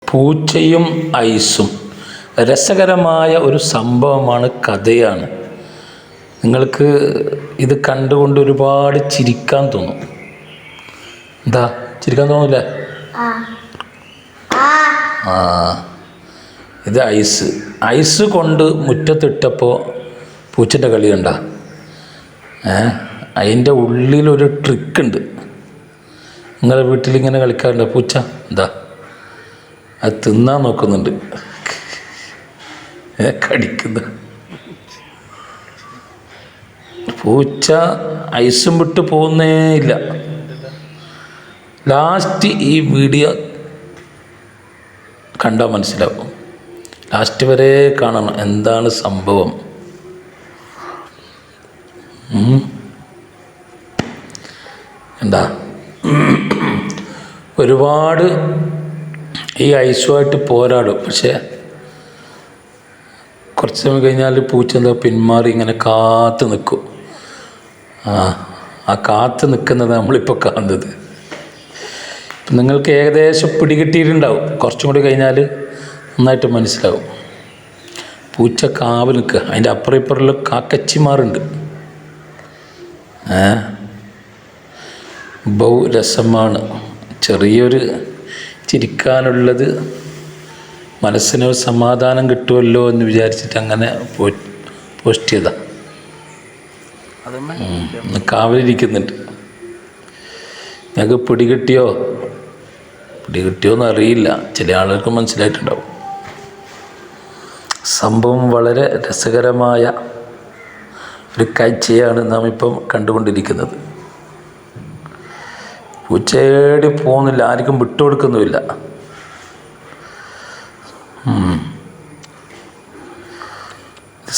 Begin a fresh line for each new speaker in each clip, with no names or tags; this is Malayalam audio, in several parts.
പൂച്ചയും ഐസും രസകരമായ ഒരു സംഭവമാണ്, കഥയാണ്. നിങ്ങൾക്ക് ഇത് കണ്ടുകൊണ്ട് ഒരുപാട് ചിരിക്കാൻ തോന്നും. എന്താ ചിരിക്കാൻ തോന്നില്ലേ? ഇത് ഐസ് കൊണ്ട് മുറ്റത്തിട്ടപ്പോൾ പൂച്ചൻ്റെ കളി കണ്ട. അതിൻ്റെ ഉള്ളിലൊരു ട്രിക്കുണ്ട്. നിങ്ങളുടെ വീട്ടിലിങ്ങനെ കളിക്കാറുണ്ട് പൂച്ച? എന്താ അത് തിന്നാൻ നോക്കുന്നുണ്ട്, കടിക്കുന്ന പൂച്ച ഐസും വിട്ട് പോകുന്നേ ഇല്ല. ലാസ്റ്റ് ഈ വീഡിയോ കണ്ടാൽ മനസ്സിലാവും. ലാസ്റ്റ് വരെ കാണണം എന്താണ് സംഭവം. എന്താ ഒരുപാട് ഈ ഐസുമായിട്ട് പോരാടും. പക്ഷേ കുറച്ച് സമയം കഴിഞ്ഞാൽ പൂച്ച എന്താ പിന്മാറി ഇങ്ങനെ കാത്ത് നിൽക്കും. ആ കാത്ത് നിൽക്കുന്നത് നമ്മളിപ്പോൾ കാണുന്നത്. നിങ്ങൾക്ക് ഏകദേശം പിടികിട്ടിയിട്ടുണ്ടാവും. കുറച്ചും കൂടി കഴിഞ്ഞാൽ നന്നായിട്ട് മനസ്സിലാവും. പൂച്ച കാവ് നിൽക്കുക. അതിൻ്റെ അപ്പുറം ഇപ്പുറമുള്ള കാക്കച്ചിമാറുണ്ട്. ബഹുരസമാണ്. ചെറിയൊരു ചിരിക്കാനുള്ളത്, മനസ്സിനൊരു സമാധാനം കിട്ടുമല്ലോ എന്ന് വിചാരിച്ചിട്ട് അങ്ങനെ പോസ്റ്റ് ചെയ്താ. കാവലിരിക്കുന്നുണ്ട്. ഞങ്ങൾക്ക് പിടികിട്ടിയോന്ന് അറിയില്ല. ചില ആളുകൾക്ക് മനസ്സിലായിട്ടുണ്ടാവും. സംഭവം വളരെ രസകരമായ ഒരു കാഴ്ചയാണ് നാം ഇപ്പം കണ്ടുകൊണ്ടിരിക്കുന്നത്. പൂച്ചേടി പോകുന്നില്ല, ആർക്കും വിട്ടുകൊടുക്കുന്നുമില്ല.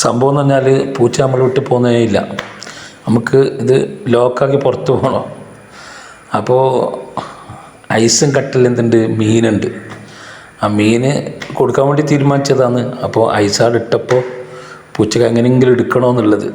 സംഭവം എന്ന് പറഞ്ഞാൽ പൂച്ച നമ്മൾ വിട്ട് പോകുന്നേ ഇല്ല. നമുക്ക് ഇത് ലോക്കാക്കി പുറത്ത് പോകണം. അപ്പോൾ ഐസും കട്ടിൽ എന്തുണ്ട്, മീനുണ്ട്. ആ മീന് കൊടുക്കാൻ വേണ്ടി തീരുമാനിച്ചതാണ്. അപ്പോൾ ഐസാട് ഇട്ടപ്പോൾ പൂച്ചക്ക് എങ്ങനെയെങ്കിലും എടുക്കണമെന്നുള്ളത്.